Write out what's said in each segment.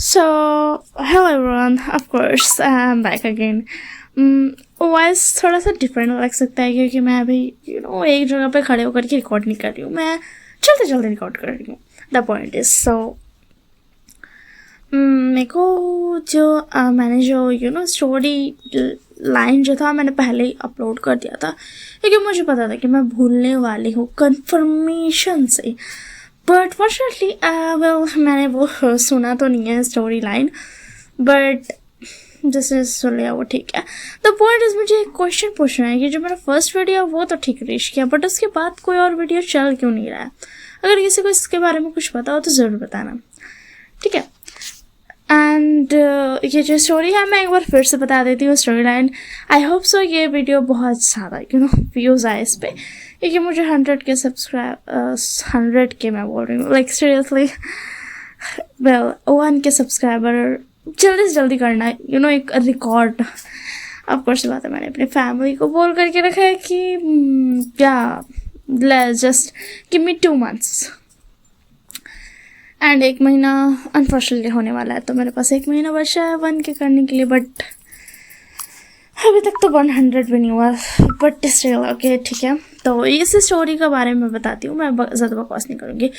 So, hello everyone, of course, I'm back again. Voice थोड़ा सा different लग सकता है क्योंकि मैं अभी एक जगह पे खड़े होकर के रिकॉर्ड नहीं कर रही हूँ, मैं चलते चलते रिकॉर्ड कर रही हूँ. द पॉइंट इज सो मेरे को जो मैंने जो स्टोरी लाइन जो था मैंने पहले ही अपलोड कर दिया था क्योंकि मुझे पता था कि मैं भूलने वाली हूँ कन्फर्मेशन से. बट फॉर्चुनेटली मैंने वो सुना तो नहीं है स्टोरी लाइन, बट जैसे सुन लिया वो ठीक है. द पॉइंट इज मुझे एक क्वेश्चन पूछना है कि जो मेरा फर्स्ट वीडियो वो तो ठीक रीच किया, बट उसके बाद कोई और वीडियो चल क्यों नहीं रहा है. अगर किसी को इसके बारे में कुछ पता हो तो ज़रूर बताना, ठीक है. एंड ये जो स्टोरी है मैं एक बार फिर से बता देती हूँ story line. I hope so ये वीडियो बहुत ज़्यादा व्यूज़ आए इस पर, क्योंकि मुझे 100 के 100 के मैं बोल रही हूँ लाइक सीरियसली वेल 1 के सब्सक्राइबर जल्दी से जल्दी करना है. एक रिकॉर्ड ऑफ कोर्स बात है. मैंने अपने फैमिली को बोल करके रखा है कि just give me 2 months and 1 महीना अनफॉर्चुनेटली होने वाला है, तो मेरे पास 1 महीना बचा है 1 के करने के लिए. बट अभी तक तो 100 भी नहीं हुआ, बट स्टिल ओके ठीक है. तो इस स्टोरी के बारे में बताती हूँ, मैं ज़्यादा बकवास नहीं करूँगी.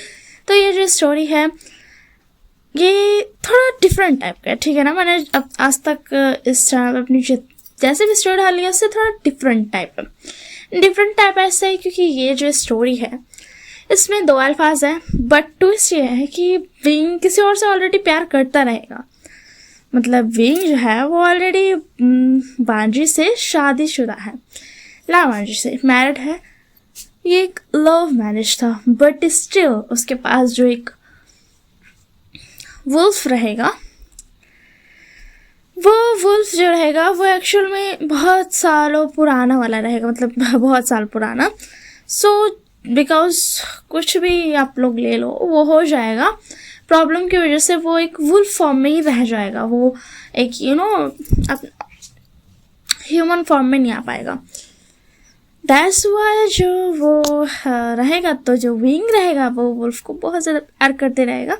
तो ये जो स्टोरी है ये थोड़ा डिफरेंट टाइप का है, ठीक है ना. मैंने अब आज तक इस चैनल पर अपनी जैसे भी स्टोरी डाली है उससे थोड़ा डिफरेंट टाइप ऐसा है क्योंकि ये जो स्टोरी है इसमें 2 अल्फाज है, बट ट्विस्ट ये है कि विंग किसी और से ऑलरेडी प्यार करता रहेगा. मतलब विंग जो है वो ऑलरेडी बांजी से शादीशुदा है, लावांजी से मैरिड है. ये एक लव मैरिज था, बट स्टिल उसके पास जो एक वुल्फ रहेगा, वो वुल्फ जो रहेगा वो एक्चुअल में बहुत सालों पुराना वाला रहेगा, मतलब बहुत साल पुराना. सो बिकॉज कुछ भी आप लोग ले लो वो हो जाएगा, प्रॉब्लम की वजह से वो एक वुल्फ फॉर्म में ही रह जाएगा, वो एक ह्यूमन फॉर्म में नहीं आ पाएगा. दैट्स वाई जो वो रहेगा, तो जो विंग रहेगा वो वुल्फ को बहुत ज़्यादा प्यार करते रहेगा.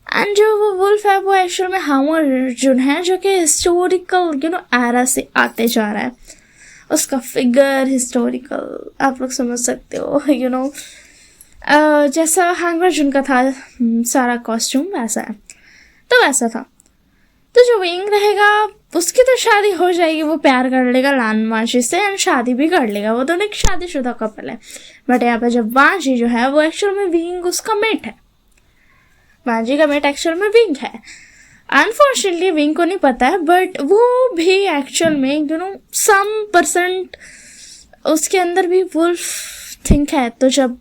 एंड जो वो वुल्फ है वो एक्चुअल में हामू अर्जुन है, जो कि हिस्टोरिकल एरा से आते जा रहा है. उसका फिगर हिस्टोरिकल आप लोग समझ सकते हो, जैसा हामू अर्जुन का था सारा कॉस्ट्यूम वैसा है, तो वैसा था. तो जो विंग रहेगा उसकी तो शादी हो जाएगी, वो प्यार कर लेगा लानवांशी से एंड शादी भी कर लेगा. वो दोनों एक शादीशुदा कपल है. बट यहाँ पे जब वांशी जो है वो एक्चुअल में विंग उसका मेट है, वांजी का मेट एक्चुअल में विंग है. अनफॉर्चुनेटली विंग को नहीं पता है, बट वो भी एक्चुअल में सम परसेंट उसके अंदर भी वुल्फ थिंक है. तो जब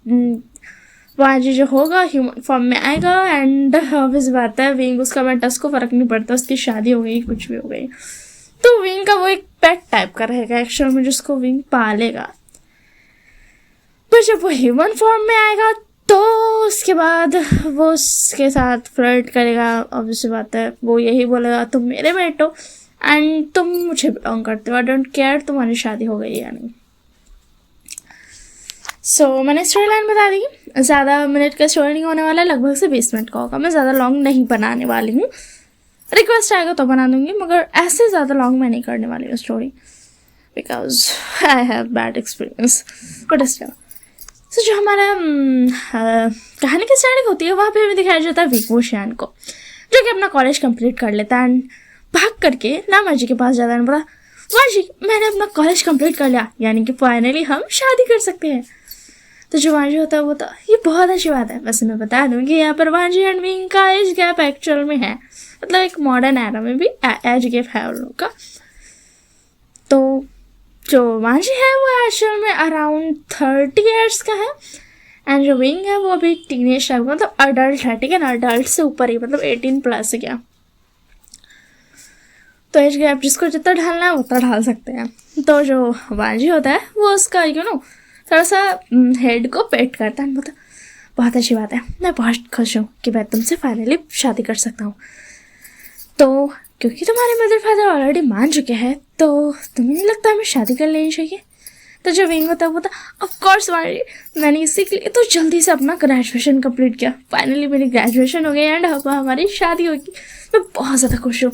वांजी जो होगा ह्यूमन फॉर्म में आएगा एंड ऑब्वियस बात है विंग उसका मेट, उसको फर्क नहीं पड़ता, उसकी शादी हो गई कुछ भी हो गई, तो विंग का वो एक पेट टाइप का रहेगा एक्चुअल में जिसको विंग पालेगा. पर जब वो ह्यूमन फॉर्म में आएगा तो उसके बाद वो उसके साथ फ्लर्ट करेगा. ऑब्वियस बात है वो यही बोलेगा तुम मेरे मेट हो एंड तुम मुझे बिलोंग करते हो, आई डोंट केयर तुम्हारी शादी हो गई या नहीं. सो मैंने स्टोरी लाइन बता दी. ज़्यादा मिनट का स्टोरी नहीं होने वाला, लगभग से 20 मिनट का होगा. मैं ज़्यादा लॉन्ग नहीं बनाने वाली हूँ, रिक्वेस्ट आएगा तो बना दूँगी, मगर ऐसे ज़्यादा लॉन्ग मैं नहीं करने वाली हूँ story, because I have bad experience. But still तो जो हमारा कहानी की स्टार्टिंग होती है वहाँ पे हमें दिखाया जाता है विकोशियान को, जो कि अपना कॉलेज कंप्लीट कर लेता है एंड भाग करके लामा जी के पास जाता है. बोला वाजी मैंने अपना कॉलेज कंप्लीट कर लिया, यानी कि फाइनली हम शादी कर सकते हैं. तो जो वाजी होता है वो तो ये बहुत अच्छी बात है. वैसे मैं बता दूँ कि यहाँ पर वाजी एंड विंग का एज गैप एक्चुअल में है, मतलब एक मॉडर्न एरा में भी एज गैप है उन लोग का. तो जो वांजी है वो एक्चुअल में अराउंड 30 ईयर्स का है एंड जो विंग है वो अभी टीनेज टाइप का, मतलब अडल्ट है, ठीक है ना, अडल्ट से ऊपर ही, मतलब 18+ है क्या. तो एज गैप जिसको जितना ढालना है उतना ढाल सकते हैं. तो जो वांजी होता है वो उसका थोड़ा सा हेड को पेट करता है, मतलब बहुत अच्छी बात है, मैं बहुत खुश हूँ कि मैं तुमसे फाइनली शादी कर सकता हूँ. तो क्योंकि तुम्हारे मदर फादर ऑलरेडी मान चुके हैं तो तुम्हें नहीं लगता हमें शादी कर लेनी चाहिए. तो जो विंग होता है वो था ऑफ कोर्स मैंने इसीलिए तो जल्दी से अपना ग्रेजुएशन कंप्लीट किया। फाइनली मेरी ग्रेजुएशन हो गई एंड अब हमारी शादी होगी। मैं बहुत ज़्यादा खुश हूँ।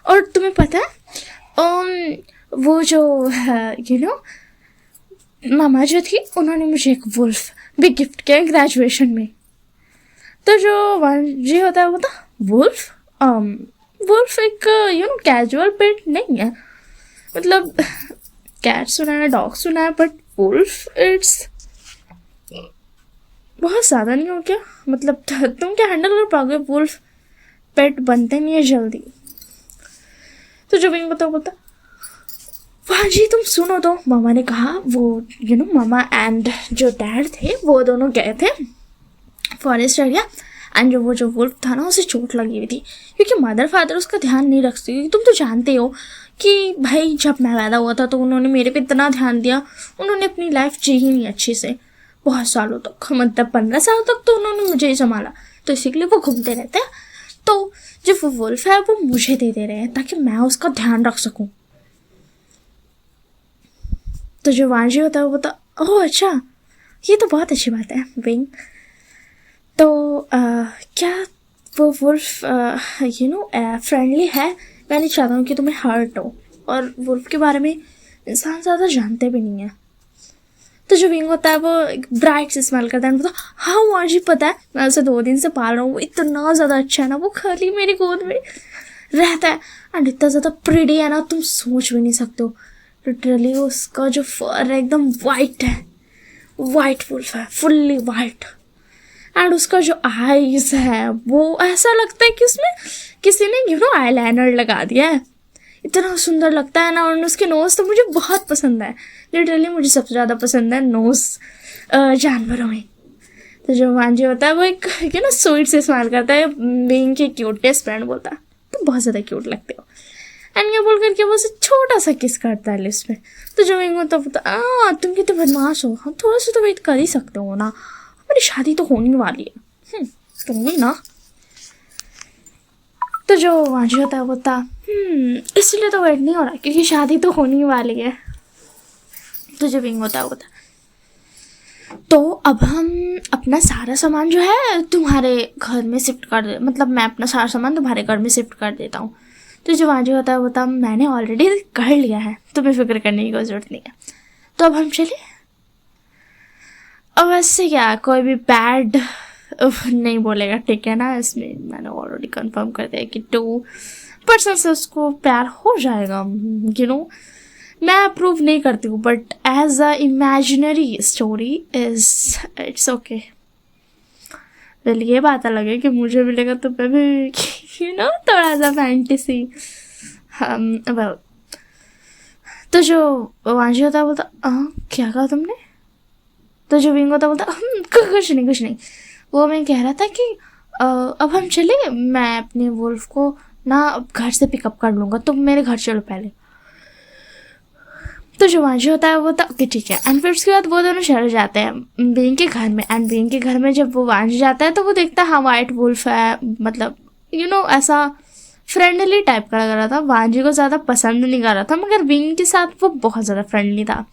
और तुम्हें पता है वो जो मामा जो थी उन्होंने मुझे एक वुल्फ भी गिफ्ट किया ग्रेजुएशन में। तो जो वांजी होता है वो था वुल्फ। वुल्फ एक कैजुअल पेट नहीं है, मतलब कैट सुना है, डॉग सुना है, बट वुल्फ इट्स बहुत ज़्यादा नहीं हो क्या? मतलब तुम क्या हैंडल कर पाओगे? वुल्फ पेट बनते नहीं है जल्दी। तो जो विंग बोलता वाह जी तुम सुनो तो, मामा ने कहा वो मामा एंड जो डैड थे वो दोनों गए थे फॉरेस्ट एरिया एंड वो जो वुल्फ था ना उसे चोट लगी हुई थी क्योंकि मदर फादर उसका ध्यान नहीं रखते। क्योंकि तुम तो जानते हो कि भाई जब मैं पैदा हुआ था तो उन्होंने मेरे पे इतना ध्यान दिया, उन्होंने अपनी लाइफ जी ही नहीं अच्छे से बहुत सालों तक, मतलब 15 साल तक तो उन्होंने मुझे ही संभाला। तो इसीलिए वो घूमते रहते हैं। तो जो वो वुल्फ है वो मुझे दे रहे हैं ताकि मैं उसका ध्यान रख सकूं। तो जो वांजी होता है वो तो ओह अच्छा ये तो बहुत अच्छी बात है विंग। तो क्या वो वुल्फ फ्रेंडली है? मैं नहीं चाहता हूँ कि तुम्हें हर्ट हो, और वुल्फ के बारे में इंसान ज़्यादा जानते भी नहीं है। तो जो विंग होता है वो ब्राइट से स्मेल करता है। मतलब हाँ मुझे पता है, मैं उसे 2 दिन से पाल रहा हूँ, वो इतना ज़्यादा अच्छा है ना, वो खाली मेरी गोद में रहता है एंड इतना ज़्यादा प्रिटी है ना तुम सोच भी नहीं सकते हो। लिटरली उसका जो फर है एकदम वाइट है, वाइट वुल्फ है, फुल्ली वाइट एंड उसका जो आईज है वो ऐसा लगता है कि उसमें किसी ने आईलाइनर लगा दिया है, इतना सुंदर लगता है ना। और उसके नोज़ तो मुझे बहुत पसंद है, लिटरली मुझे सबसे ज़्यादा पसंद है नोज़ जानवरों में। तो जो वांजी होता है वो एक स्वीट से स्माइल करता है, बीइंग के क्यूटेस्ट फ्रेंड बोलता है तो बहुत ज़्यादा क्यूट लगते हो एंड ये बोल करके वो छोटा सा किस करता है लिप्स में। तो जो विंग होता है तुम कितने बदमाश हो, हम थोड़ा सा तो वेट कर ही सकते हो ना, हमारी शादी तो होने वाली है तुम भी ना। तो जो वांजी होता है बोलता इसलिए तो वेट नहीं हो रहा क्योंकि शादी तो होने वाली है। तो जो विंग होता है बोलता तो अब हम अपना सारा सामान जो है तुम्हारे घर में शिफ्ट कर दे, मतलब मैं अपना सारा सामान तुम्हारे घर में शिफ्ट कर देता हूँ। तो जो वांजी होता है बोलता मैंने ऑलरेडी कर लिया है, तुम्हें फिक्र करने की कोई ज़रूरत नहीं है। तो अब हम चले। अब वैसे क्या कोई भी बैड नहीं बोलेगा, ठीक है ना? इसमें मैंने ऑलरेडी कंफर्म कर दिया कि 2 पर्सन से उसको प्यार हो जाएगा। मैं अप्रूव नहीं करती हूँ but as a imaginary story it's okay. Well ये बात अलग है कि मुझे मिलेगा तो मैं भी थोड़ा सा फैंटेसी। वेल तो जो वांजी होता है बोलता क्या कहा तुमने? तो जो विंग होता बोलता कुछ नहीं, वो मैं कह रहा था कि अब हम चले, मैं अपने वुल्फ को ना घर से पिकअप कर लूँगा, तुम मेरे घर चलो पहले। तो जो वांजी होता है वो था ओके ठीक है एंड फिर उसके बाद वो दोनों चले जाते हैं बीइंग के घर में। एंड बीइंग के घर में जब वो वांजी जाता है तो वो देखता है हाँ वाइट वुल्फ है, मतलब ऐसा फ्रेंडली टाइप का लग रहा था, वांजी को ज़्यादा पसंद नहीं कर रहा था, मगर बीइंग के साथ वो बहुत ज़्यादा फ्रेंडली था।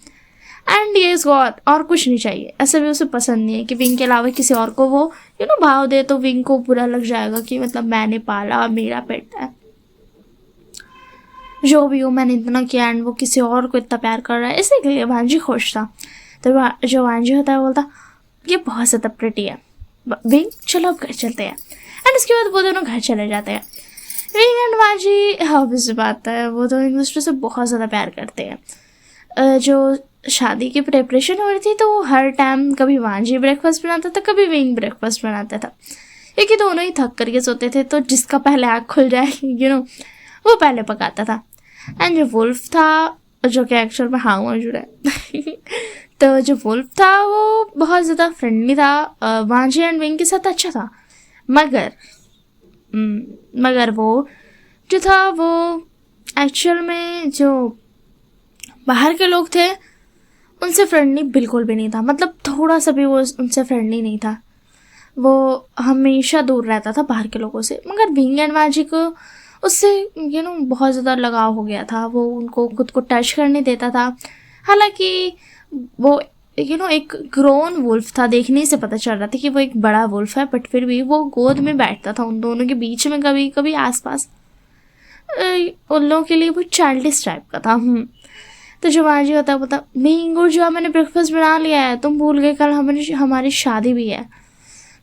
एंड ये गॉड और कुछ नहीं चाहिए, ऐसा भी उसे पसंद नहीं है कि विंग के अलावा किसी और को वो भाव दे तो विंग को बुरा लग जाएगा कि मतलब मैंने पाला, मेरा पेट है, जो भी हो मैंने इतना किया एंड वो किसी और को इतना प्यार कर रहा है, इसीलिए वांजी खुश था। तो जो वांजी होता है बोलता ये बहुत ज़्यादा प्रिटी है विंग, चलो अब घर चलते हैं। एंड उसके बाद वो दोनों घर चले जाते हैं। विंग एंड वांजी ऑब्वियस बात है वो दोनों एक दूसरे से बहुत ज़्यादा प्यार करते हैं। जो शादी की प्रिपरेशन हो रही थी तो हर टाइम कभी वांजी ब्रेकफास्ट बनाता था, कभी विंग ब्रेकफास्ट बनाता था, क्योंकि दोनों ही थक करके सोते थे तो जिसका पहले आँख खुल जाए वो पहले पकाता था। एंड जो वुल्फ था, जो कि एक्चुअल में हाँ मौजूद है तो जो वुल्फ था वो बहुत ज़्यादा फ्रेंडली था, वांजी एंड विंग के साथ अच्छा था, मगर वो जो था वो एक्चुअल में जो बाहर के लोग थे उनसे फ्रेंडली बिल्कुल भी नहीं था, मतलब थोड़ा सा भी वो उनसे फ्रेंडली नहीं था, वो हमेशा दूर रहता था बाहर के लोगों से। मगर विंग एंड वांजी को उससे बहुत ज़्यादा लगाव हो गया था, वो उनको खुद को टच करने देता था। हालांकि वो एक ग्रोन वुल्फ था, देखने से पता चल रहा था कि वो एक बड़ा वुल्फ है, बट फिर भी वो गोद में बैठता था उन दोनों के बीच में, कभी कभी आसपास। उन लोगों के लिए वो चाइल्डिश टाइप का था। तो जो जी होता है बोलता, मींगू जो मैंने ब्रेकफास्ट बना लिया है, तुम भूल गए कल हमारी शादी भी है।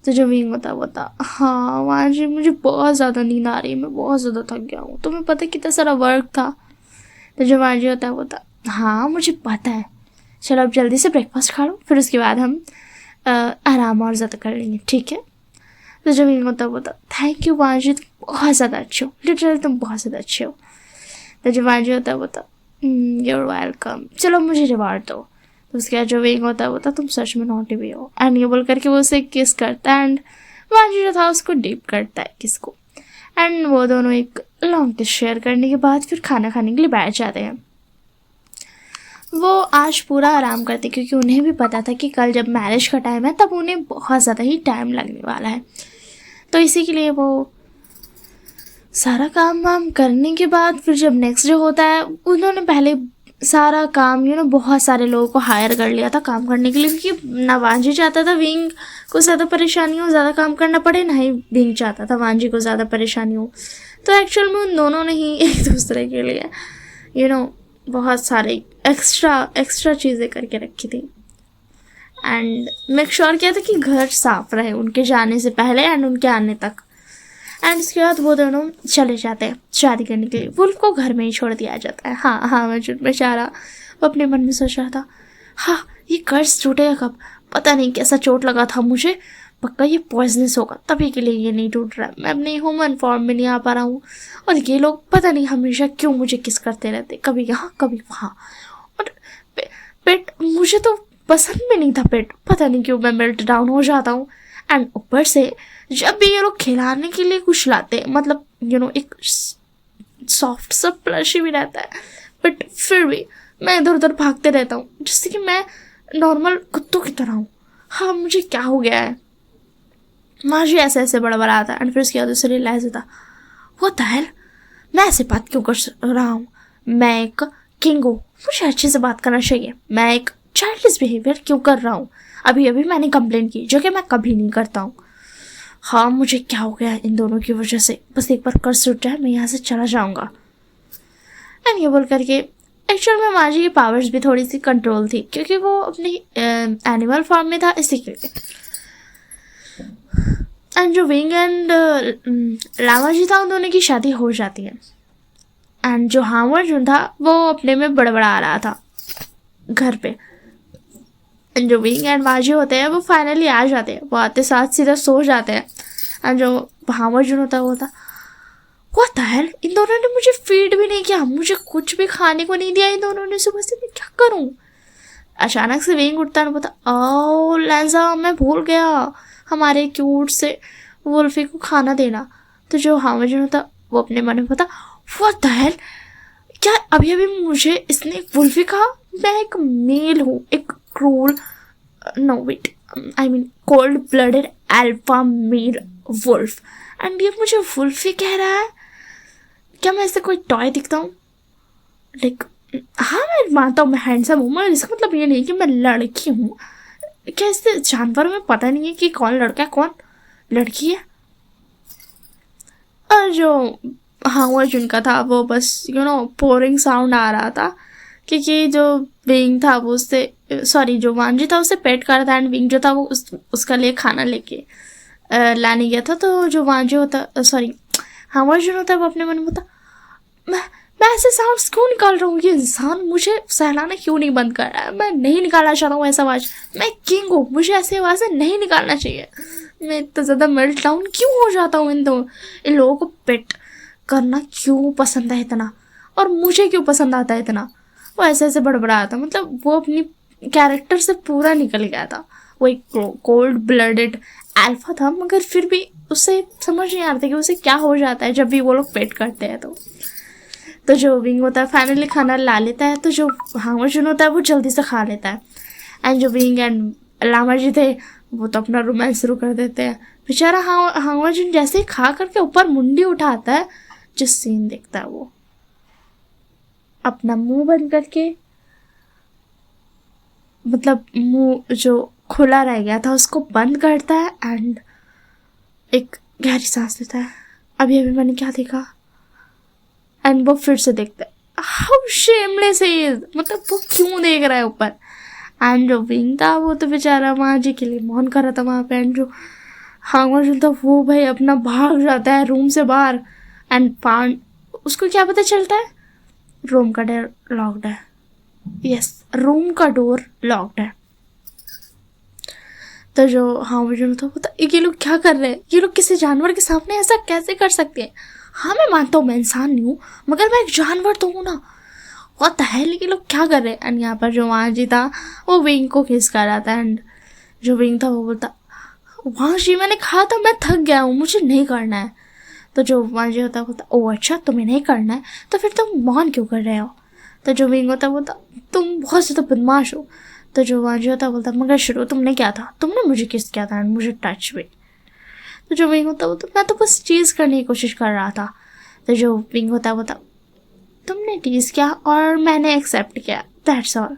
तो जो मींग होता हाँ वहाँ जी मुझे बहुत ज़्यादा नींद आ रही है, मैं बहुत ज़्यादा थक गया हूँ, तुम्हें पता है कितना सारा वर्क था। तो जो जी होता है बोलता, हाँ मुझे पता है, चलो अब जल्दी से ब्रेकफास्ट खा लो, फिर उसके बाद हम आराम और ज़्यादा कर लेंगे, ठीक है। तो जो मींग होता है बोलता, थैंक यू वांजी, तुम बहुत ज़्यादा अच्छे हो, लिटरली तुम बहुत ज़्यादा अच्छे हो। तो जो वांजी होता है बोलता, यूर वेलकम, चलो मुझे रिवार्ड दो। तो उसके बाद जो विंग होता है बोलता, तुम सच में नॉटी भी हो, एंड ये बोल करके वो उसे किस करता है, एंड वांजी जो था उसको डीप करता है किस को, एंड वो दोनों एक लॉन्ग किस शेयर करने के बाद फिर खाना खाने के लिए बैठ जाते हैं। वो आज पूरा आराम करते क्योंकि उन्हें भी पता था कि कल जब मैरिज का टाइम है तब उन्हें बहुत ज़्यादा ही टाइम लगने वाला है। तो इसी के लिए वो सारा काम वाम करने के बाद फिर जब नेक्स्ट डे होता है, उन्होंने पहले सारा काम बहुत सारे लोगों को हायर कर लिया था काम करने के लिए, क्योंकि ना वांजी चाहता था विंग को ज़्यादा परेशानी हो, ज़्यादा काम करना पड़े, ना ही विंग चाहता था वांजी को ज़्यादा परेशानी हो। तो एक्चुअल में उन दोनों ने ही एक दूसरे के लिए बहुत सारे एक्स्ट्रा चीज़ें करके रखी थी, एंड मेक श्योर किया था कि घर साफ रहे उनके जाने से पहले एंड उनके आने तक। एंड उसके बाद वो दोनों चले जाते हैं शादी करने के लिए, वुल्फ को घर में ही छोड़ दिया जाता है। हाँ मैं बेचारा वो अपने मन में सोच रहा था, हाँ ये कर्ज टूटेगा कब, पता नहीं कैसा चोट लगा था मुझे, पक्का ये पॉइजनस होगा, तभी के लिए ये नहीं टूट रहा, मैं अपने ह्यूमन फॉर्म में नहीं आ पा रहा हूँ, और ये लोग पता नहीं हमेशा क्यों मुझे किस करते रहते, कभी यहाँ कभी वहाँ, और पेट मुझे तो पसंद भी नहीं था पेट, पता नहीं क्यों मैं मेल्ट डाउन हो जाता हूँ। एंड ऊपर से जब भी ये लोग खिलाने के लिए कुछ लाते, मतलब एक सॉफ्ट सा प्लशी भी रहता है, बट फिर भी मैं इधर उधर भागते रहता हूँ जिससे कि मैं नॉर्मल कुत्तों की तरह हूँ। हाँ मुझे क्या हो गया है, मुझे ऐसे बड़ा आता है। एंड फिर उसके बाद उसे रियलाइज होता, वो तहल मैं ऐसे बात क्यों कर रहा हूँ, मैं एक किंग हूँ, मुझे अच्छे से बात करना चाहिए, मैं एक चाइल्डिश बिहेवियर क्यों कर रहा हूँ, अभी मैंने कंप्लेन की जो कि मैं कभी नहीं करता हूँ। हाँ मुझे क्या हो गया इन दोनों की वजह से, बस एक बार कर्ज टूट जाए मैं यहाँ से चला जाऊँगा। एंड ये बोल करके एक्चुअल में माजी की पावर्स भी थोड़ी सी कंट्रोल थी क्योंकि वो अपनी एनिमल फॉर्म में था, इसी के लिए। एंड जो विंग एंड लामा जी था उन दोनों की शादी हो जाती है, एंड जो हावर जो था वो अपने में बड़बड़ा आ रहा था घर पे। एंड जो विंग एंड माजी होते हैं वो फाइनली आ जाते हैं, वो आते साथ सीधा सो जाते हैं। एंड जो हावर जो होता है वो था, व्हाट द हेल, इन दोनों ने मुझे फीड भी नहीं किया, मुझे कुछ भी खाने को नहीं दिया इन दोनों ने सुबह से, मैं क्या करूं। अचानक से विंग उठता है, बोलता, ओ लैंजा मैं भूल गया हमारे क्यूट से वुल्फी को खाना देना। तो जो हावर होता वो अपने मन में पता, व्हाट द हेल, क्या अभी मुझे इसने वुल्फी कहा, मैं एक मेल हूँ, एक cruel no wait I mean cold blooded alpha male wolf, and ये मुझे वुल्फी कह रहा है। क्या मैं ऐसे कोई टॉय दिखता हूँ? लाइक हाँ मैं मानता हूँ मैं हैंडसम हूँ, मगर इसका मतलब ये नहीं कि मैं लड़की हूँ। क्या इससे जानवरों में पता नहीं है कि कौन लड़का है कौन लड़की है? और जो हावर जिनका था वो बस पोरिंग साउंड आ रहा था क्योंकि जो विंग था वो उससे जो वांजी था उससे पेट कर रहा था, एंड विंग जो था वो उसका लिए खाना लेके लाने गया था। तो जो वांजी होता हावर जो होता है वो अपने मन में होता, मैं ऐसे साउंड क्यों निकाल रहा हूँ, ये इंसान मुझे सहलाना क्यों नहीं बंद कर रहा है, मैं नहीं निकालना चाहता हूँ ऐसा आवाज़, मैं किंग हूँ, मुझे ऐसी आवाज़ें नहीं निकालना चाहिए, मैं इतना ज़्यादा मेल्ट डाउन क्यों हो जाता हूँ इन लोगों को पेट करना क्यों पसंद है इतना, और मुझे क्यों पसंद आता है इतना। वो ऐसे बड़बड़ा था, मतलब वो अपनी कैरेक्टर से पूरा निकल गया था। वो एक कोल्ड ब्लडेड अल्फा था, मगर फिर भी उसे समझ नहीं आ रहा था कि उसे क्या हो जाता है जब भी वो लोग पेट करते हैं। तो जो विंग होता है फाइनली खाना ला लेता है, तो जो हावर होता है वो जल्दी से खा लेता है। एंड जो विंग एंड लामा जी थे वो तो अपना रोमांस शुरू कर देते हैं। बेचारा हावर जैसे ही खा करके ऊपर मुंडी उठाता है, जो सीन देखता है वो अपना मुंह बंद करके मतलब मुंह जो खुला रह गया था उसको बंद करता है एंड एक गहरी सांस लेता है, अभी अभी मैंने क्या देखा, एंड वो फिर से देखता है। हाउ शेमलेस है ये, मतलब वो क्यों देख रहा है ऊपर। एंड जो विंग था वो तो बेचारा माँ जी के लिए मौन कर रहा था वहाँ पे, एंड जो हांगवाजुन था वो भाई अपना भाग जाता है रूम से बाहर। एंड पान उसको क्या पता चलता है, रूम का डोर लॉक्ड है। यस, रूम का डोर लॉक्ड है। तो जो हांगवाजुन था वो था, ये लोग क्या कर रहे हैं, ये लोग किसी जानवर के सामने ऐसा कैसे कर सकते हैं। हाँ मैं मानता हूँ मैं इंसान नहीं हूँ, मगर मैं एक जानवर तो हूँ ना, व्हाट द हेल, ये लोग क्या कर रहे हैं। एंड यहाँ पर जो वहाँ जी था वो विंग को किस कर रहा था, एंड जो विंग था वो बोलता, वहाँ जी मैंने कहा था मैं थक गया हूँ, मुझे नहीं करना है। तो जो वहाँ जी होता बोलता, ओह अच्छा तुम्हें नहीं करना है, तो फिर तुम मौन क्यों कर रहे हो। तो जो विंग होता बोलता, तुम बहुत ज़्यादा बदमाश हो। तो जो वहाँ जी होता बोलता, मगर शुरू तुमने क्या था, तुमने मुझे किस किया था एंड मुझे टच भी। तो जो विंग होता बोलता, मैं तो बस चीज़ करने की कोशिश कर रहा था। तो जो विंग होता बोलता, तुमने टीज़ किया और मैंने एक्सेप्ट किया, दैट्स ऑल।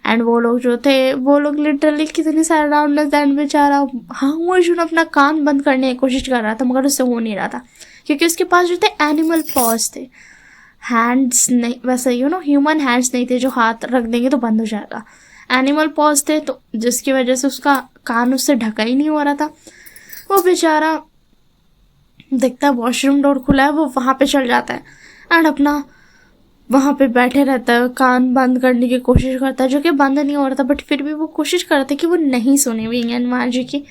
एंड वो लोग जो थे वो लोग लिटरली कितने सारे राउंड एंड बेचारा हांगवाजुन अपना कान बंद करने की कोशिश कर रहा था, मगर उससे हो नहीं रहा था क्योंकि उसके पास जो थे एनिमल पॉज थे, हैंड्स नहीं, वैसे ह्यूमन हैंड्स नहीं थे जो हाथ रख देंगे तो बंद हो जाएगा, एनिमल पॉज थे, तो जिसकी वजह से उसका कान उससे ढका ही नहीं हो रहा था। वो बेचारा देखता है वॉशरूम डोर खुला है, वो वहाँ पे चल जाता है एंड अपना वहाँ पे बैठे रहता है, कान बंद करने की कोशिश करता है, जो कि बंद नहीं हो रहा था, बट फिर भी वो कोशिश करता है कि वो नहीं सुने विंग एंड माँ जी की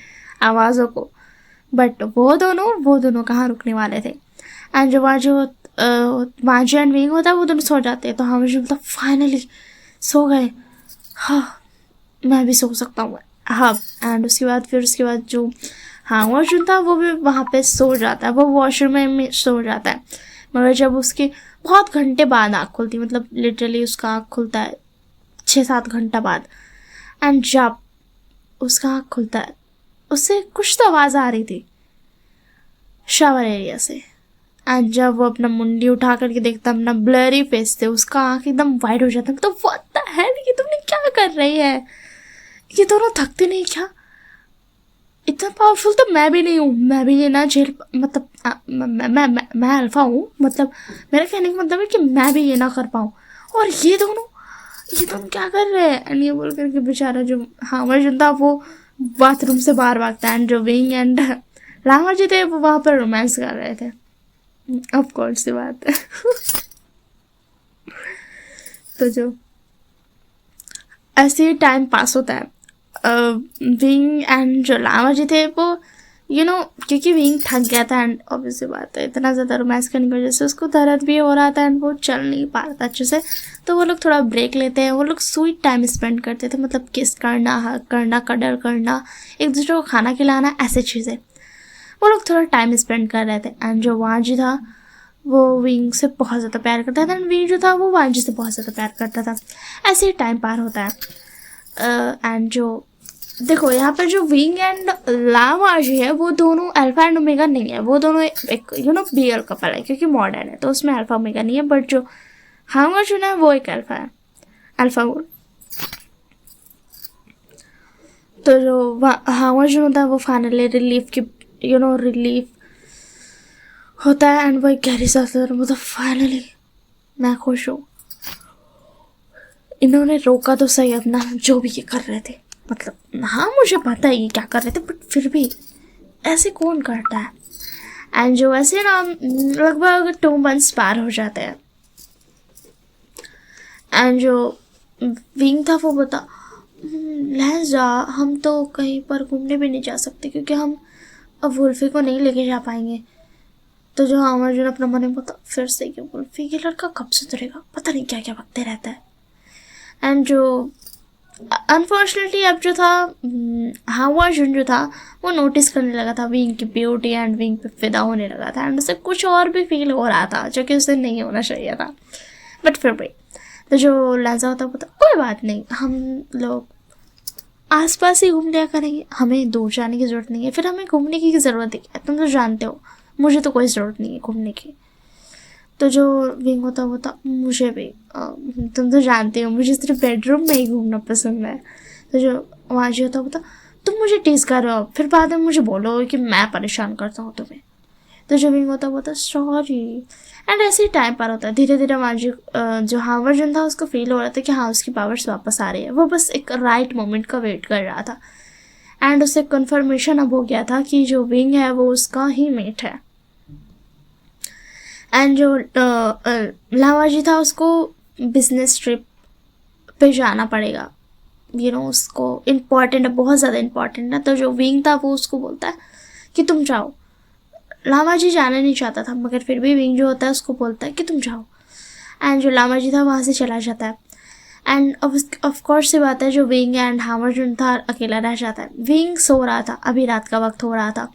आवाज़ों को। बट वो दोनों कहाँ रुकने वाले थे। एंड जो माँ जी एंड विंग होता है वो दोनों सो जाते हैं। तो हाँ मुझे मतलब फाइनली सो गए, हाँ मैं भी सो सकता हूँ, हाँ। एंड उसके बाद जो हाँ वॉशरूम था वो भी वहाँ पे सो जाता है, वो वॉशरूम में सो जाता है। मगर जब उसके बहुत घंटे बाद आँख खुलती, मतलब लिटरली उसका आँख खुलता है 6-7 घंटा बाद, एंड जब उसका आँख खुलता है उससे कुछ तो आवाज़ आ रही थी शावर एरिया से। एंड जब वो अपना मुंडी उठा करके देखता, अपना ब्लरी फेस थे, उसका आँख एकदम वाइड हो जाता है। तो व्हाट द हेल, ये तुमने क्या कर रही है, ये दोनों थकते नहीं क्या, इतना पावरफुल तो मैं भी नहीं हूँ, मैं भी ये ना जेल, मतलब मैं अल्फा हूँ, मतलब मेरा कहने का मतलब है कि मैं भी ये ना कर पाऊँ, और ये दोनों क्या कर रहे हैं। एंड ये बोल करके बेचारा जो हांगवाजुन था वो बाथरूम से बाहर भागता है, एंड जो विंग एंड लामा जी थे वो वहाँ पर रोमांस कर रहे थे, ऑफ कोर्स सी बात है। तो जो ऐसे ही टाइम पास होता है, विंग एंड जो लामा जी थे वो क्योंकि विंग थक गया था, एंड ऑब्वियसली बात है इतना ज़्यादा रोमांस करने की वजह से उसको दर्द भी हो रहा था एंड वो चल नहीं पा रहा था अच्छे से। तो वो लोग थोड़ा ब्रेक लेते हैं, वो लोग स्वीट टाइम स्पेंड करते थे, मतलब किस करना, हग करना, कडर करना, एक दूसरे को खाना खिलाना, ऐसे चीज़ें वो लोग थोड़ा टाइम स्पेंड कर रहे थे। एंड जो वांजी था वो विंग से बहुत ज़्यादा प्यार करता था, एंड विंग जो था वो वांजी से बहुत ज़्यादा प्यार करता था। ऐसे ही टाइम पार होता है। एंड जो देखो यहाँ पर जो विंग एंड लामाजी है वो दोनों अल्फा एंड ओमेगा नहीं है, वो दोनों एक बीएल कपल है, क्योंकि मॉडर्न है तो उसमें अल्फा ओमेगा नहीं है। बट जो हांगवाजुन है वो एक अल्फा है, अल्फा वुल। तो जो हांगवाजुन होता है वो फाइनली रिलीफ की रिलीफ होता है, एंड वो एक गहरी सांस लेता है, मतलब फाइनली मैं खुश हूँ, इन्होंने रोका तो सही अपना जो भी ये कर रहे थे, मतलब हाँ मुझे पता है ये क्या कर रहे थे, बट फिर भी ऐसे कौन करता है। एंड जो ऐसे ना लगभग 2 months पार हो जाते हैं, एंड जो विंग था वो बता, लहजा हम तो कहीं पर घूमने भी नहीं जा सकते क्योंकि हम अब वुल्फी को नहीं लेके जा पाएंगे। तो जो हांगवाजुन अपना मन में बोलता, फिर से ये वुल्फी, ये लड़का कब सुधरेगा, पता नहीं क्या क्या बकते रहता है। एंड जो अनफॉर्चुनेटली अब जो था हांगवाजुन जो था वो नोटिस करने लगा था विंग की ब्यूटी, एंड विंग पे फिदा होने लगा था, एंड उसे कुछ और भी फील हो रहा था जो कि उसे नहीं होना चाहिए था, बट फिर भी। तो जो लहजा होता वो कोई बात नहीं, हम लोग आसपास ही घूम लिया करेंगे, हमें दूर जाने की ज़रूरत नहीं है, फिर हमें घूमने की ज़रूरत है, तुम तो जानते हो मुझे तो कोई ज़रूरत नहीं है घूमने की। तो जो विंग होता वो था मुझे भी तुम तो जानते हो मुझे सिर्फ बेडरूम में ही घूमना पसंद है। तो जो वहाँ जो होता वो था तुम मुझे टीज कर रहे हो फिर बाद में मुझे बोलो कि मैं परेशान करता हूँ तुम्हें। तो जो विंग होता वो था सॉरी। एंड ऐसे ही टाइम पार होता है धीरे धीरे मार्जी जो हावर्जन था उसको फील हो रहा था कि हाँ उसकी पावर्स वापस आ रही है। वो बस एक राइट मोमेंट का वेट कर रहा था एंड उसे कन्फर्मेशन अब हो गया था कि जो विंग है वो उसका ही मेट है। एंड जो लावाजी था उसको बिजनेस ट्रिप पे जाना पड़ेगा उसको इम्पॉर्टेंट है बहुत ज़्यादा इम्पॉर्टेंट है। तो जो विंग था वो उसको बोलता है कि तुम जाओ। लामाजी जाना नहीं चाहता था मगर फिर भी विंग जो होता है उसको बोलता है कि तुम जाओ। एंड जो लामाजी था वहाँ से चला जाता है एंड ऑफ कोर्स ये बात है जो विंग एंड हावर्जन था अकेला रह जाता है। विंग सो रहा था अभी रात का वक्त हो रहा था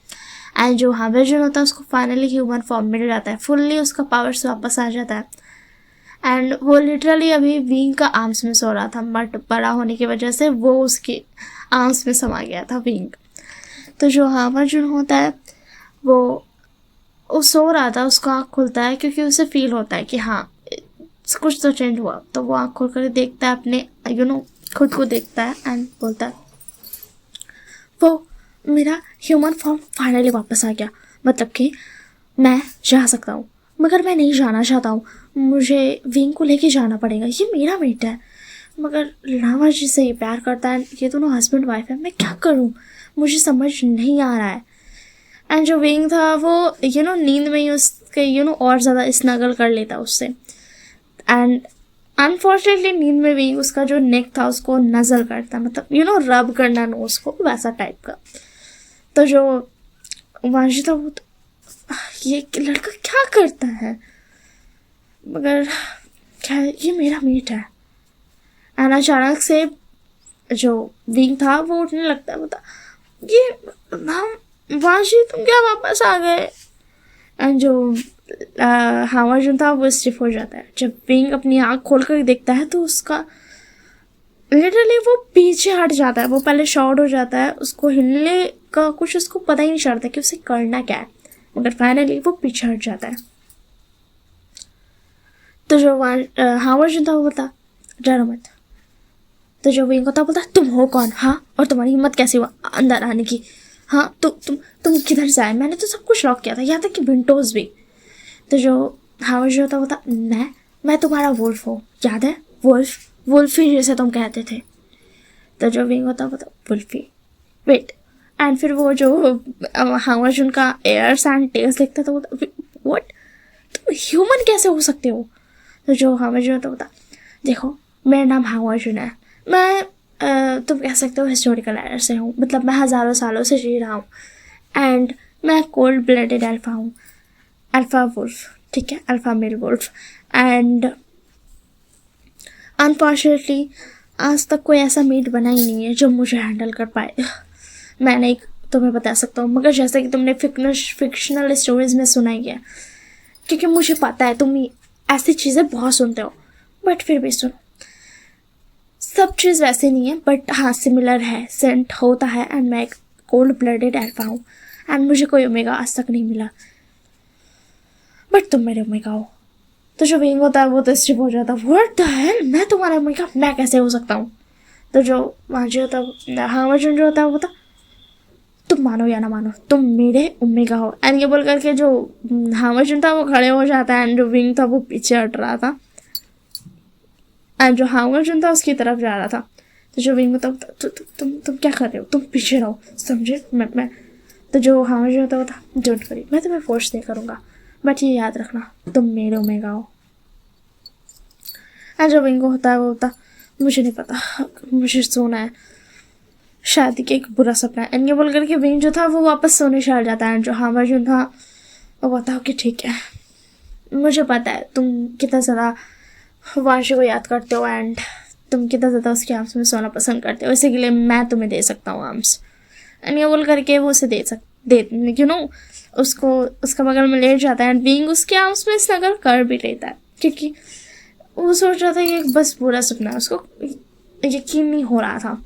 एंड जो हावर्जन होता है उसको फाइनली ह्यूमन फॉर्म मिल जाता है फुल्ली उसका पावर्स वापस आ जाता है एंड वो लिटरली अभी विंग का आर्म्स में सो रहा था बट बड़ा होने की वजह से वो उसके आर्म्स में समा गया था विंग। तो जो हावर्जन होता है वो सो रहा था उसका आँख खुलता है क्योंकि उसे फील होता है कि हाँ कुछ तो चेंज हुआ। तो वो आँख खोल कर देखता है अपने खुद को देखता है एंड बोलता है वो मेरा ह्यूमन फॉर्म फाइनली वापस आ गया मतलब कि मैं जा सकता हूँ मगर मैं नहीं जाना चाहता हूँ मुझे विंग को लेके जाना पड़ेगा ये मेरा मेट है। मगर लावाजी से ये प्यार करता है ये दोनों हस्बैंड वाइफ है मैं क्या करूँ मुझे समझ नहीं आ रहा है। एंड जो विंग था वो नींद में ही उसके और ज़्यादा स्नगल कर लेता उससे एंड अनफॉर्चुनेटली नींद में भी उसका जो नेक था उसको नज़ल करता मतलब रब करना नोज को वैसा टाइप का। तो जो वांशी था वो ये लड़का क्या करता है मगर क्या ये मेरा मीट है। एंड अचानक से जो विंग था वो उठने लगता है बोलता ये हम वांशी तुम क्या वापस आ गए। एंड जो हावर्जन था वो स्टिफ हो जाता है। जब विंग अपनी आँख खोल कर देखता है तो उसका लिटरली वो पीछे हट जाता है। वो पहले शॉर्ट हो जाता है उसको हिलने का कुछ उसको पता ही नहीं चलता कि उसे करना क्या है मगर फाइनली वो पीछे हट जाता है। तो जो हावर्जन था वो बोलता डरो मत। तो जो विंग होता बोलता तुम हो कौन हाँ और तुम्हारी हिम्मत कैसे हुआ अंदर आने की हाँ तुम किधर से आए मैंने तो सब कुछ लॉक किया था यहाँ तक कि विंडोज भी। तो जो हावर्जन होता बोलता मैं तुम्हारा वुल्फ हूँ याद है वुल्फी जैसे तुम कहते थे। तो जो विंग होता बोलता वुल्फी वेट एंड फिर वो जो हावर्जन का एयर्स एंड टेल्स देखता तो बोलता व्हाट तुम ह्यूमन कैसे हो सकते हो। तो जो हावर्जन होता बोलता देखो मेरा नाम हावर्जन है मैं तुम कह सकते हो हिस्टोरिकल एरर से हूँ मतलब मैं हज़ारों सालों से जी रहा हूँ एंड मैं कोल्ड ब्लडेड अल्फा हूँ अल्फा वुल्फ ठीक है alpha male wolf. And unfortunately आज तक कोई ऐसा मीट बना ही नहीं है जो मुझे हैंडल कर पाए। मैं नहीं तुम्हें बता सकता हूँ मगर जैसे कि तुमने फिक्शनल स्टोरीज में सुना ही है क्योंकि मुझे पता है तुम ऐसी चीज़ें बहुत सुनते हो बट फिर भी सुनो सब चीज़ वैसे नहीं है बट हाँ सिमिलर है सेंट होता है एंड मैं एक कोल्ड ब्लडेड अल्फा हूँ एंड मुझे कोई ओमेगा आज तक नहीं मिला बट तुम मेरे ओमेगा हो। तो जो विंग होता है वो तो स्ट्रिप हो जाता है व्हाट द हेल मैं तुम्हारा ओमेगा मैं कैसे हो सकता हूँ। तो जो वहाँ जो होता है हावर्जन जो होता है वो था तुम मानो या ना मानो तुम मेरे ओमेगा हो। एंड ये बोल करके जो हावर्जन था वो खड़े हो जाता है एंड जो विंग था वो पीछे हट रहा था एंड जो हावर्जन था उसकी तरफ जा रहा था। तो जो विंग होता तुम क्या कर रहे हो तुम पीछे रहो समझे मैं। तो जो हावर्जन होता वो था डोंट वरी मैं तुम्हें फोर्स नहीं करूँगा बट ये याद रखना तुम मेरे ओमेगा हो। एंड जो विंग होता है वो होता मुझे नहीं पता मुझे सोना है शादी के एक बुरा सपना है। एंड ये बोल करके विंग जो था वो वापस सोने चल जाता है। जो हावर्जन था वो बताओ कि ठीक है मुझे पता है तुम कितना ज़्यादा वांशी को याद करते हो एंड तुम कितना ज़्यादा उसके आर्म्स में सोना पसंद करते हो इसी के लिए मैं तुम्हें दे सकता हूँ आर्म्स। एंड ये बोल करके वो उसे दे उसको उसका बगल में लेट जाता है एंड विंग उसके आर्म्स में स्नगल कर भी लेता है क्योंकि वो सोच रहा था कि एक बस बुरा सपना है उसको यकीन नहीं हो रहा था।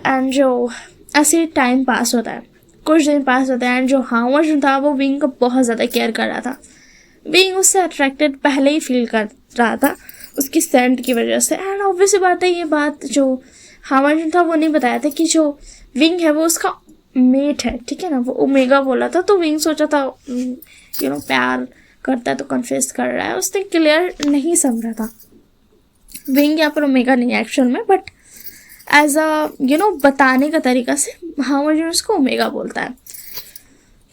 एंड जो ऐसे टाइम पास होता है कुछ दिन पास होता है एंड जो हावर्जन था वो विंग का बहुत ज़्यादा केयर कर रहा था बीइंग उससे अट्रैक्टेड पहले ही फील कर रहा था उसकी सेंट की वजह से। एंड ऑब्वियस बात है, ये बात जो हावर्ड था वो नहीं बताया था कि जो विंग है वो उसका मेट है, ठीक है ना, वो ओमेगा बोला था। तो विंग सोचा था प्यार करता है तो कन्फेस कर रहा है, उसने क्लियर नहीं समझा था। विंग यहाँ पर ओमेगा नहीं है एक्चुअल में, बट एज अ बताने का तरीका से हावर्ड उसको ओमेगा बोलता है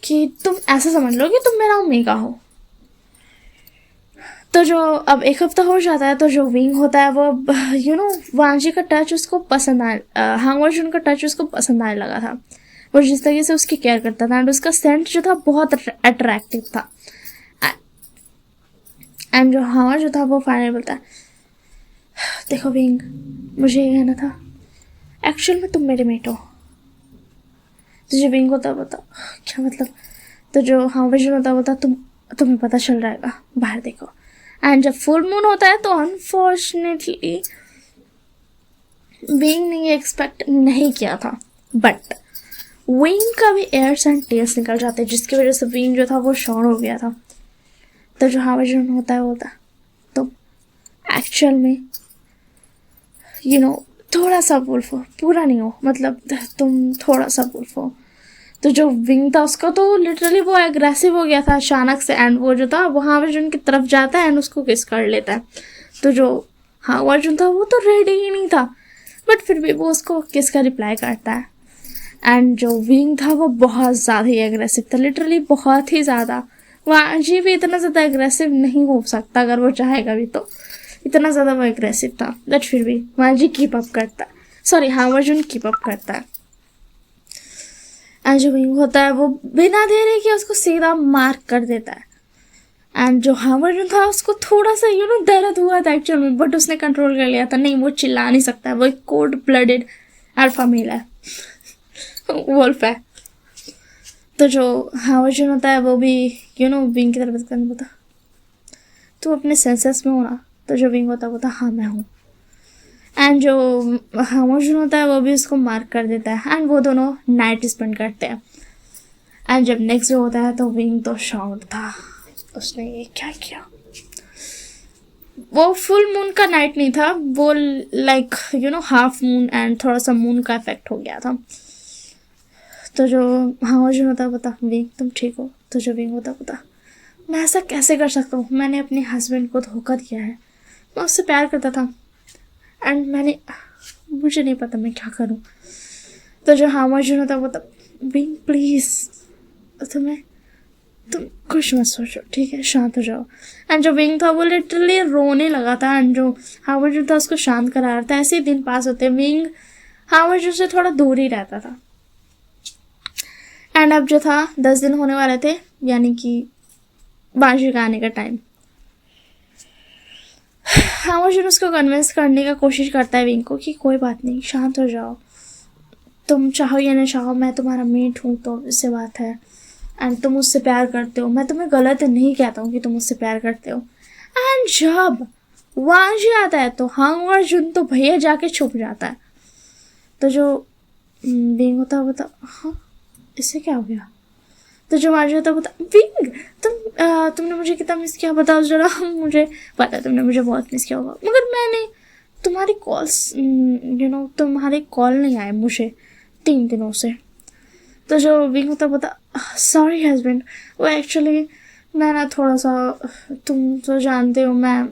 कि तुम ऐसा समझ लो कि तुम मेरा ओमेगा हो। तो जो अब एक हफ्ता हो जाता है तो जो विंग होता है वो वांजी का टच उसको पसंद आए, हावर्ड का टच उसको पसंद आने लगा था। वो जिस तरीके से उसकी केयर करता था एंड उसका सेंट जो था बहुत अट्रैक्टिव था। एंड जो हावर्ड जो था वो फाइनली बोलता है, देखो विंग, मुझे ये कहना था, एक्चुअल में तुम मेरे मेट हो। तो जो विंग होता बता क्या मतलब। तो जो हावर्ड होता बोलता तुम्हें पता चल जाएगा, बाहर देखो। एंड जब फुल मून होता है तो अनफॉर्चुनेटली विंग ने ये एक्सपेक्ट नहीं किया था, बट विंग का भी एयर्स एंड टेल्स निकल जाते हैं, जिसकी वजह से विंग जो था वो शॉर्ट हो गया था। तो जो हावर्ड होता है बोलता तुम एक्चुअल में थोड़ा सा वुल्फ हो, पूरा नहीं हो, मतलब तुम थोड़ा सा वुल्फ हो। तो जो विंग था उसका तो लिटरली वो एग्रेसिव हो गया था अचानक से। एंड वो जो था वो हावर्ड की तरफ जाता है एंड उसको किस कर लेता है। तो जो हावर्ड था वो तो रेडी ही नहीं था, बट फिर भी वो उसको किस का रिप्लाई करता है। एंड जो विंग था वो बहुत ज़्यादा ही एग्रेसिव था, लिटरली बहुत ही ज़्यादा। वांजी भी इतना ज़्यादा एग्रेसिव नहीं हो सकता अगर वो चाहेगा भी, तो इतना ज़्यादा वो एग्रेसिव था, बट फिर भी वांजी कीप अप करता है, सॉरी हावर्ड कीप अप करता है। एंड जो विंग होता है वो बिना देरी के उसको सीधा मार्क कर देता है। एंड जो हावर्ड था उसको थोड़ा सा दर्द हुआ था एक्चुअल में, बट उसने कंट्रोल कर लिया था, नहीं वो चिल्ला नहीं सकता है, वो एक कोल्ड ब्लडेड अल्फा मेल है, वुल्फ है। तो जो हावर्ड होता है वो भी विंग की तरफ करने बोलता तू अपने सेंसेस में हो ना। तो जो विंग होता है बोलता हाँ मैं हूँ। एंड जो हावर्ड होता है वो भी उसको मार्क कर देता है एंड वो दोनों नाइट स्पेंड करते हैं। एंड जब नेक्स्ट डे होता है तो विंग तो शॉक्ड था, उसने ये क्या किया। वो फुल मून का नाइट नहीं था, वो लाइक हाफ मून एंड थोड़ा सा मून का इफेक्ट हो गया था। तो जो हावर्ड होता बता विंग तुम ठीक हो। तो जो विंग होता बता मैं ऐसा कैसे कर सकता हूँ, मैंने अपने हस्बैंड को धोखा दिया है, मैं उससे प्यार करता था एंड मुझे नहीं पता मैं क्या करूँ। तो जो हावर्ड होता बता विंग प्लीज़ तुम कुछ मत सोचो, ठीक है, शांत हो जाओ। एंड जो विंग था वो लिटरली रोने लगा था एंड जो हावर्ड था उसको शांत करा रहा था। ऐसे ही दिन पास होते, विंग हावर्ड से थोड़ा दूर ही रहता था। एंड अब जो था 10 दिन होने वाले थे, यानी कि बांशी का आने का टाइम। हावर्ड उसको कन्विंस करने का कोशिश करता है विंग को कि कोई बात नहीं, शांत हो जाओ, तुम चाहो या ना चाहो मैं तुम्हारा मेट हूँ, तो इससे बात है। एंड तुम मुझसे प्यार करते हो, मैं तुम्हें गलत नहीं कहता हूँ कि तुम मुझसे प्यार करते हो। एंड जब वांजी आता है तो हावर्ड तो भैया जाके छुप जाता है। तो जो विंग होता है बता हाँ इससे क्या हो गया। तो जो वांजी होता है बता विंग तुमने मुझे कितना मिस किया बताओ जरा। मुझे पता है तुमने मुझे बहुत मिस किया होगा, मगर मैंने तुम्हारी कॉल्स तुम्हारे कॉल नहीं आए मुझे 3 दिनों से। तो जो विंग होता बता सॉरी हस्बैंड, वो एक्चुअली मैं ना थोड़ा सा, तुम तो जानते हो मैं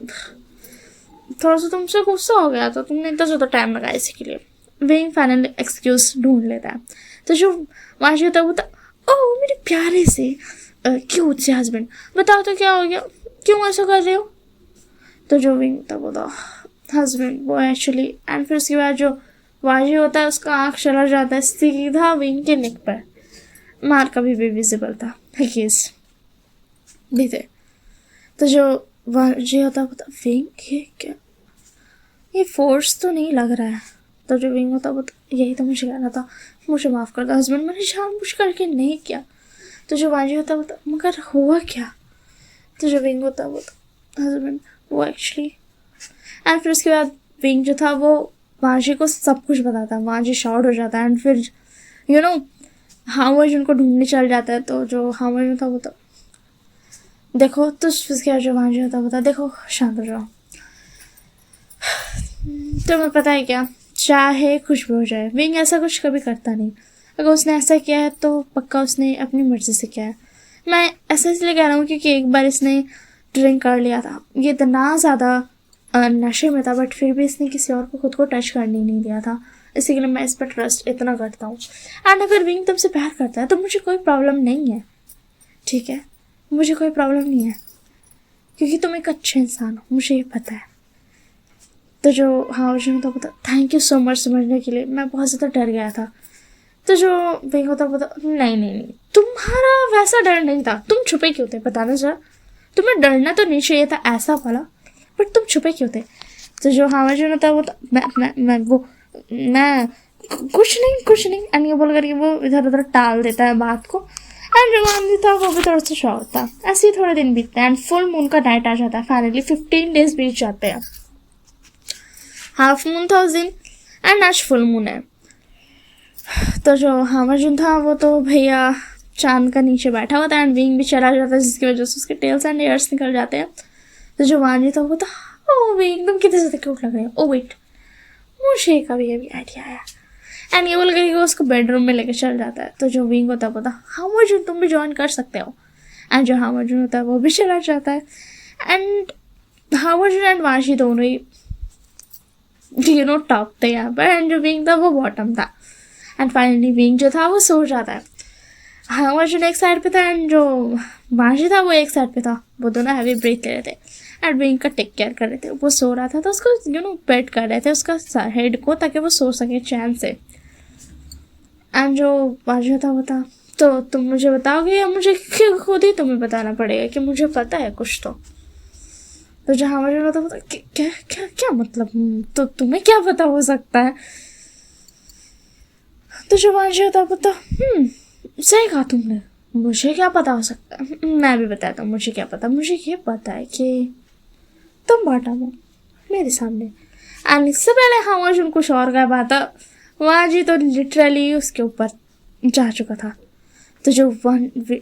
थोड़ा सा तुमसे गुस्सा हो गया, तो तुमने इतना ज़्यादा टाइम लगाया इसी के लिए। विंग फाइनली एक्सक्यूज ढूंढ लेता है। तो जो वांशी होता है बता ओह मेरे प्यारे से क्यूट से हस्बैंड, बताओ तो क्या हो गया, क्यों ऐसा कर रहे हो। तो जो विंग होता बोला हस्बैंड वो एक्चुअली, एंड फिर उसके बाद जो वांशी होता है उसका आँख चला जाता है सीधा विंग के नेक पर, मार का भी विजिबल था, केस भी थे। तो जो वांशी होता है विंग ये क्या, ये फोर्स तो नहीं लग रहा है। तो जो विंग होता यही तो मुझे कहना था, मुझे माफ़ कर दो हस्बैंड, मैंने जानबूझ करके नहीं किया। तो जो वांजी होता मगर हुआ क्या। तो जो विंग होता हस्बैंड वो एक्चुअली, एंड फिर उसके बाद विंग जो था वो वांजी को सब कुछ बताता है। वांजी शॉर्ट हो जाता है एंड फिर हावर्ड उनको ढूंढने चल जाता है। तो जो हावर्ड था देखो तो उसके जो वहाँ जो होता बता, देखो शांत हो जाओ। तुम्हें पता है क्या, चाहे कुछ भी हो जाए, विंग ऐसा कुछ कभी करता नहीं। अगर उसने ऐसा किया है तो पक्का उसने अपनी मर्जी से किया है। मैं ऐसा इसलिए कह रहा हूँ क्योंकि एक बार इसने ड्रिंक कर लिया था, ये इतना ज़्यादा नशे में था, बट फिर भी इसने किसी और को खुद को टच करने नहीं दिया था। इसी के लिए मैं इस पर ट्रस्ट इतना करता हूँ। एंड अगर विंग तुमसे प्यार करता है तो मुझे कोई प्रॉब्लम नहीं है, ठीक है, मुझे कोई प्रॉब्लम नहीं है, क्योंकि तुम एक अच्छे इंसान हो, मुझे ये पता है। तो जो हाँ मुझे तो पता, थैंक यू सो मच समझने के लिए, मैं बहुत ज़्यादा डर गया था। तो जो विंग होता पता, नहीं, तुम्हारा वैसा डर नहीं था, तुम छुपे क्यों थे बताना जरा। तुम्हें डरना तो नहीं चाहिए था ऐसा वाला, बट तुम छुपे क्यों थे। तो जो हाँ मुझे होता वो मैं कुछ नहीं एंड ये बोल करके वो इधर उधर टाल देता है बात को। एंड जो मानती था वो भी थोड़ा सा शौक था। ऐसे ही थोड़े दिन बीतते हैं एंड फुल मून का नाइट आ जाता है। फाइनली 15 डेज बीत जाते हैं। हाफ मून था उस दिन एंड आज फुल मून है। तो जो हामाजुन था वो तो भैया चांद का नीचे बैठा हुआ था एंड विंग भी चला जाता है, जिसकी वजह से उसके टेल्स एंड एयर्स निकल जाते हैं। तो जो वांजी था वो था, ओ विंग तुम कितने ज़्यादा क्यूट लग रहे हो। ओ वेट, मुझे कभी अभी आइडिया आया। एंड ये बोल करके वो उसको बेडरूम में लेकर चल जाता है। तो जो विंग होता है वो था, हामाजुन तुम भी ज्वाइन कर सकते हो। एंड जो हामाजुन होता है वो भी चला जाता है। एंड हामाजुन एंड वांजी दोनों ही टॉप थे यहाँ पर, एंड जो विंग था वो बॉटम था। एंड फाइनली विंग जो था वो सो जाता है। हामाजुन एक साइड पे था एंड जो वांजी था वो एक साइड पे था। वो दोनों हैवी ब्रीथ ले रहे थे एंड विंग का टेक केयर कर रहे थे। वो सो रहा था तो उसको पेट कर रहे थे उसका हेड को, ताकि वो सो सके चैन से। एंड जो वांजी था वो था, तो तुम मुझे बताओगे या मुझे खुद ही तुम्हें बताना पड़ेगा कि मुझे पता है कुछ। तो जो हामाजुन था वो था, क्या क्या क्या मतलब, तो तुम्हें क्या पता हो सकता है। तो जो वांजी होता है वो तो सही कहा तुमने, मुझे क्या पता हो सकता है। मैं भी बताता हूँ मुझे क्या पता। मुझे ये पता है कि तुम बॉटम हो मेरे सामने। एंड इससे पहले हामाजुन कुछ और कह पाता, वांजी तो लिटरली उसके ऊपर जा चुका था। तो जो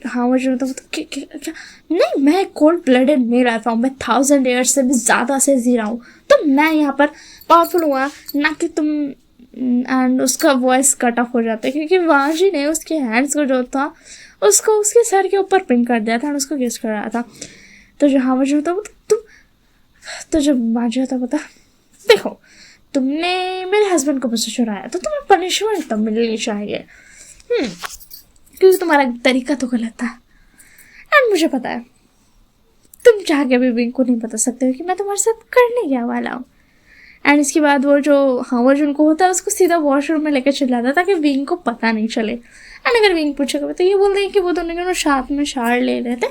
हामाजुन था वो तो क्या नहीं, मैं कोल्ड ब्लडेड मेल आता हूँ, मैं 1000 ईयर्स से भी ज़्यादा से जी रहा हूँ, तो मैं यहाँ पर पावरफुल हुआ ना कि तुम। एंड उसका वॉइस कट ऑफ हो जाता है क्योंकि वांजी ने उसके हैंड्स को जो था उसको उसके सर के ऊपर पिन कर दिया था और उसको किस कर रहा था। तो जो हामाजुन होता वो तुम, तो जब वांजी होता वो था, देखो तुमने मेरे हस्बैंड को मुझसे चुराया तो तुम्हें पनिशमेंट तो मिलनी चाहिए, क्योंकि तुम्हारा तरीका तो गलत था। एंड मुझे पता है तुम चाह के भी विंग को नहीं बता सकते हो कि मैं तुम्हारे साथ करने क्या वाला हूँ। एंड इसके बाद वो जो हामाजुन को होता है उसको सीधा वॉशरूम में लेकर चला जाता है ताकि विंग को पता नहीं चले। एंड अगर विंग पूछेगा तो ये बोल देंगे कि वो दोनों साथ में शार ले रहे थे,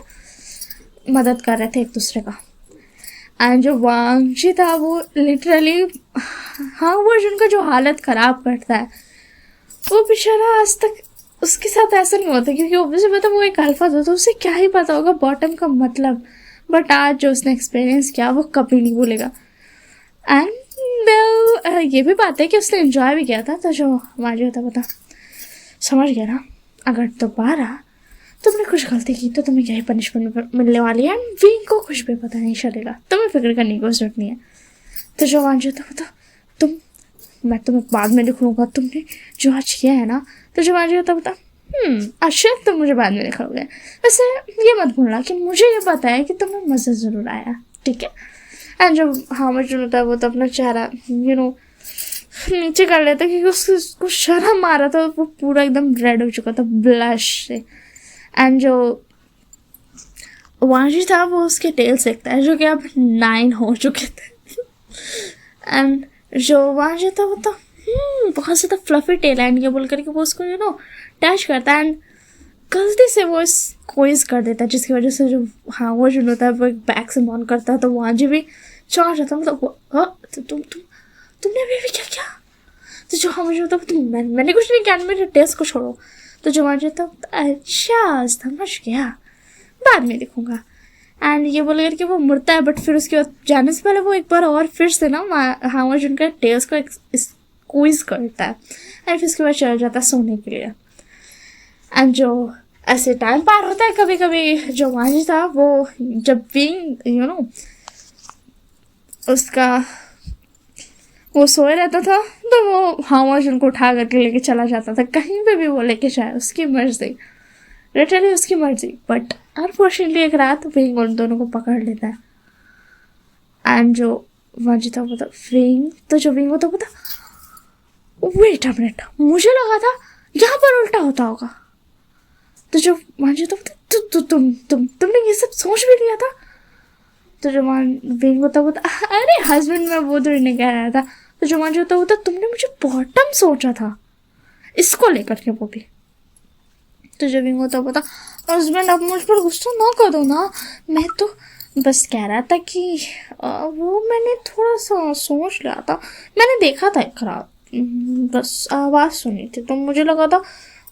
मदद कर रहे थे एक दूसरे का। एंड जो वांजी था वो लिटरली हामाजुन का जो हालत ख़राब करता है, वो बेचारा आज तक उसके साथ ऐसा नहीं होता क्योंकि ऑब्वियसली पता वो एक अल्फा था तो उसे क्या ही पता होगा बॉटम का मतलब। बट आज जो उसने एक्सपीरियंस किया वो कभी नहीं भूलेगा। एंड ये भी बात है कि उसने एंजॉय भी किया था। तो जो वांजी होता पता समझ गया ना, अगर दोबारा तुमने कुछ गलती की तो तुम्हें यही पनिशमेंट मिलने वाली है। एंड विंग को कुछ भी पता नहीं चलेगा, तुम्हें फिक्र करने की कोई जरूरत नहीं है। तो जो वांजी होता पता मैं तुम्हें बाद में लिख लूँगा, तुमने जो आज किया है ना। तो जो वांजी होता बता अच्छा तुम मुझे बाद में लिखोगे, वैसे ये मत भूलना कि मुझे ये पता है कि तुम्हें मज़ा ज़रूर आया, ठीक है। एंड जो हामाजुन होता है वो तो अपना चेहरा नीचे कर लेता है क्योंकि उसको शर्म आ रहा था, वो पूरा एकदम रेड हो चुका था ब्लश से। एंड जो वांजी था वो उसके टेल सेकता है जो कि अब 9 हो चुके थे। एंड जो वांजी था वो तो बहुत ज़्यादा फ्लफी टेल है। एंड ये बोल करके वो उसको टच करता है एंड गलती से वो स्क्वीज कर देता है, जिसकी वजह से जो हामाजुन होता है वो एक बैक से बॉन्ड करता है। तो वांजी भी चाह जाता है, मतलब तुमने अभी भी क्या किया। तो जो हामाजुन होता है मैंने कुछ नहीं किया, मेरे टेस्ट को छोड़ो। तो जो वांजी होता है अच्छा समझ गया, बाद में दिखूंगा। एंड ये बोल करके वो मुड़ता है, बट फिर उसके बाद जाने से पहले वो एक बार और फिर से ना हामाजुन का टेल्स को स्क्वीज करता है एंड फिर उसके बाद चला जाता है सोने के लिए। एंड जो ऐसे टाइम पार होता है कभी कभी। जो मांझी था वो जब भी उसका वो सोए रहता था तो वो हावज उनको उठा करके लेके चला जाता था, कहीं पे भी वो लेके जाए, उसकी मर्जी, लिटरली उसकी मर्जी। बट अनफॉर्चुनेटली एक रात विंग उन दोनों को पकड़ लेता है। एंड जो मांझी था वो था विंग, तो जो विंग होता वो था, वेट अ मिनट, मुझे लगा था यहाँ पर उल्टा होता होगा। तो जो मांझी था तुमने ये सब सोच भी लिया था? तो जो विंग होता वो था, अरे हस्बैंड मैं वो तो नहीं कह रहा था। तो जो मांझी होता वो था, तुमने मुझे बॉटम सोचा था इसको लेकर के, वो भी। तो जो विंग होता वो था, हस्बैंड आप मुझ पर गुस्सा ना कर दो ना, मैं तो बस कह रहा था कि वो मैंने थोड़ा सा सोच लिया था, मैंने देखा था एक रात, बस आवाज़ सुनी थी तो मुझे लगा था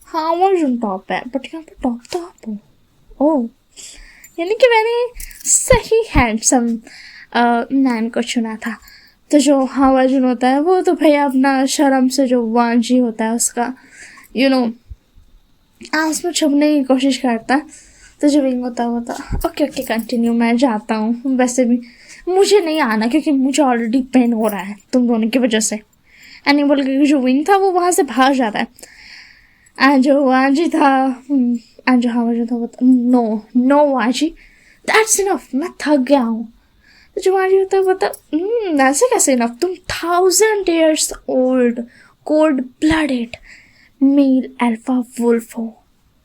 हाँ वो टॉप है, बट यहाँ पर टॉप तो आप हो। ओह, यानी कि मैंने सही हैंडसम मैन को चुना था। तो जो हावाजुन होता है वो तो भैया अपना शर्म से जो वांजी होता है उसका आंस में छुपने की कोशिश करता है। तो जो विंग होता है वो था, ओके कंटिन्यू, मैं जाता हूँ, वैसे भी मुझे नहीं आना क्योंकि मुझे ऑलरेडी पेन हो रहा है तुम दोनों की वजह से। एंड बोल के जो विंग था वो वहाँ से भाग जाता है। एंड जो वांजी था एंड जो हावाजुन था वो था, नो वांजी, दैट्स इनफ, मैं थक गया हूँ। तो जो वांजी होता है वो था, ऐसे कैसे इनफ, तुम 1000 years old cold blooded male alpha wolf हो,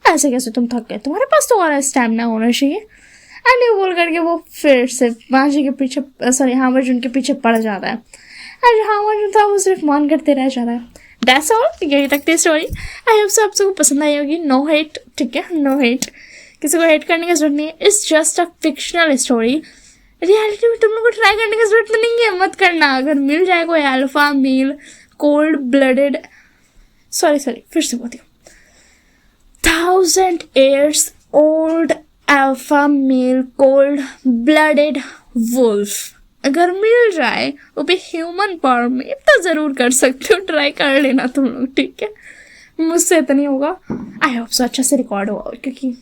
ऐसे कैसे तुम थक गए, तुम्हारे पास तो और स्टैमिना होना चाहिए। एंड ये बोल करके वो फिर से वांजी के पीछे, सॉरी हावाजुन के पीछे पड़ जाता है। एंड जो हावाजुन था वो सिर्फ मान करते रह जाता है। दैट्स ऑल, यही तक थी स्टोरी। आई होप सो आप सबको पसंद आई होगी। नो हेट, ठीक है, नो हेट, किसी को हेट करने की जरूरत नहीं है। It's just a fictional story. Reality में तुम लोग को ट्राई करने की जरूरत नहीं है, मत करना। अगर मिल जाए कोई alpha male cold blooded, sorry फिर से बोलती हूँ, 1000 years old alpha male cold blooded wolf अगर मिल जाए, वो भी ह्यूमन फॉर्म में, तो ज़रूर कर सकते हो, ट्राई कर लेना तुम लोग, ठीक है। मुझसे इतना नहीं होगा, आई होप सो अच्छा से रिकॉर्ड होगा, क्योंकि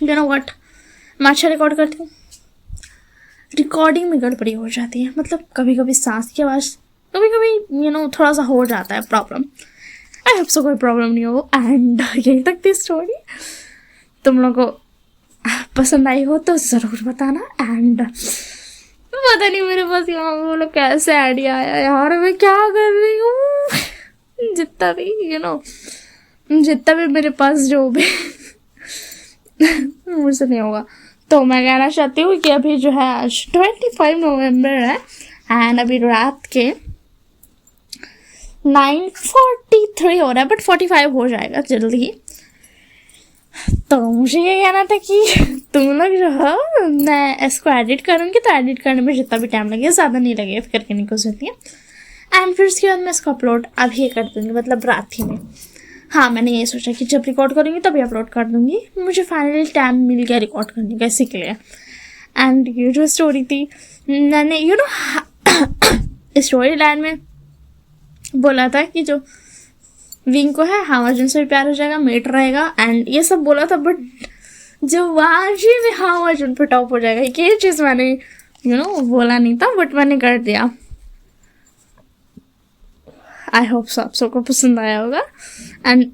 यू नो व्हाट, मैं अच्छा रिकॉर्ड करती हूँ, रिकॉर्डिंग में गड़बड़ी हो जाती है, मतलब कभी कभी सांस की आवाज़, कभी कभी थोड़ा सा हो जाता है प्रॉब्लम। आई होप सो कोई प्रॉब्लम नहीं हो। एंड यही तक थी स्टोरी। तुम लोगों को पसंद आई हो तो ज़रूर बताना। एंड पता नहीं मेरे पास यहाँ बोलो कैसे आइडिया आया यार, मैं क्या कर रही हूँ, जितना भी जितना भी मेरे पास जो भी मुझसे नहीं होगा। तो मैं कहना चाहती हूँ कि अभी जो है आज 25 नवंबर है एंड अभी रात के 9:43 हो रहा है, बट 45 हो जाएगा जल्दी ही। तो मुझे ये कहना था कि तुम लोग जो है, मैं इसको एडिट करूँगी तो एडिट करने में जितना भी टाइम लगे ज़्यादा नहीं लगेगा, फिक्र करने की जरूरत नहीं है। एंड फिर उसके बाद मैं इसको अपलोड अभी कर दूँगी, मतलब रात ही में। हाँ, मैंने ये सोचा कि जब रिकॉर्ड करूँगी तभी अपलोड कर दूँगी, मुझे फाइनली टाइम मिल गया रिकॉर्ड करने का, इसी के लिए। एंड ये जो स्टोरी थी, मैंने स्टोरी लाइन में बोला था कि जो विंग को है हावाजुन से भी प्यार हो जाएगा, मेट रहेगा एंड ये सब बोला था, बट जो वांजी में हावाजुन पे टॉप हो जाएगा, ये चीज़ मैंने बोला नहीं था, बट मैंने कर दिया। आई होप सो आप सबको पसंद आया होगा एंड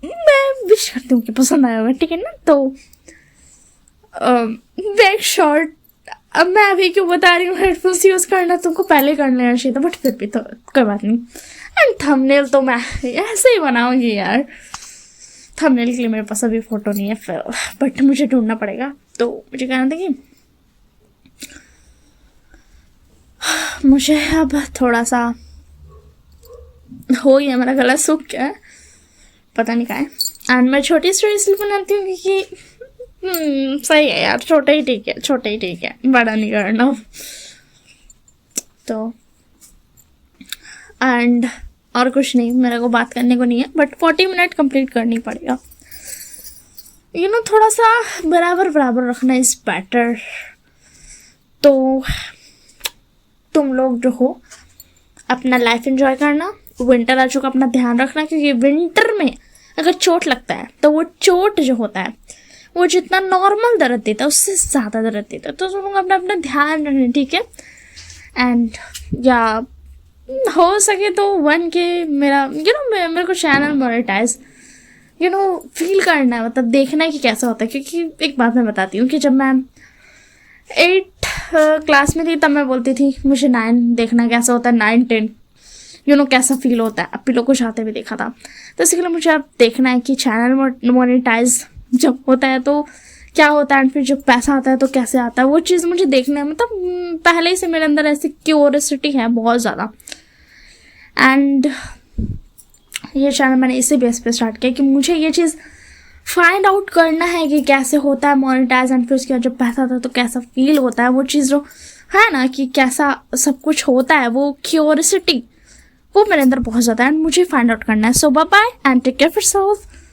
मैं विश करती हूँ कि पसंद आया होगा, ठीक है ना। तो बैक शॉर्ट, अब मैं अभी क्यों बता रही हूँ हेडफोन्स यूज़ करना, तुमको पहले कर लेना चाहिए था, बट फिर भी तो कोई बात नहीं। एंड थंबनेल तो मैं ऐसे ही बनाऊंगी यार, थंबनेल के लिए मेरे पास अभी फ़ोटो नहीं है फिर, बट मुझे ढूंढना पड़ेगा। तो मुझे कहना था कि मुझे अब थोड़ा सा हो गया, मेरा गला सूख गया है, पता नहीं क्या है। एंड मैं छोटी स्टोरी इसलिए बनाती हूँ क्योंकि सही है यार, छोटा ही ठीक है, छोटा ही ठीक है, बड़ा नहीं करना। तो एंड और कुछ नहीं, मेरे को बात करने को नहीं है, बट 40 मिनट कंप्लीट करनी पड़ेगा। थोड़ा सा बराबर रखना इज बेटर। तो तुम लोग जो हो अपना लाइफ एंजॉय करना, विंटर आ चुका, अपना ध्यान रखना, क्योंकि विंटर में अगर चोट लगता है तो वो चोट जो होता है वो जितना नॉर्मल दर्द देता है उससे ज़्यादा दर्द देता है। तो तुम लोग अपना अपना ध्यान रखें, ठीक है। एंड या हो सके तो 1K मेरा मेरे को चैनल मोनेटाइज फील करना है, मतलब देखना है कि कैसा होता है। क्योंकि एक बात मैं बताती हूँ कि जब मैं 8 क्लास में थी तब मैं बोलती थी मुझे 9 देखना कैसा होता है, 9 10 कैसा फील होता है। अपनी लोग को चाहते हुए देखा था, तो इसके लिए मुझे अब देखना है कि चैनल मोनेटाइज जब होता है तो क्या होता है, एंड फिर जब पैसा आता है तो कैसे आता है। वो चीज़ मुझे देखना है, मतलब पहले ही से मेरे अंदर ऐसी क्यूरियोसिटी है बहुत ज़्यादा। एंड ये चैनल मैंने इसी बेस पे स्टार्ट किया कि मुझे ये चीज़ फाइंड आउट करना है कि कैसे होता है मोनेटाइज, एंड फिर उसके बाद जब पैसा आता है तो कैसा फील होता है। वो चीज़ जो है ना कि कैसा सब कुछ होता है, वो क्यूरियोसिटी वो मेरे अंदर बहुत ज़्यादा है एंड मुझे फाइंड आउट करना है। So bye bye and take care of yourself.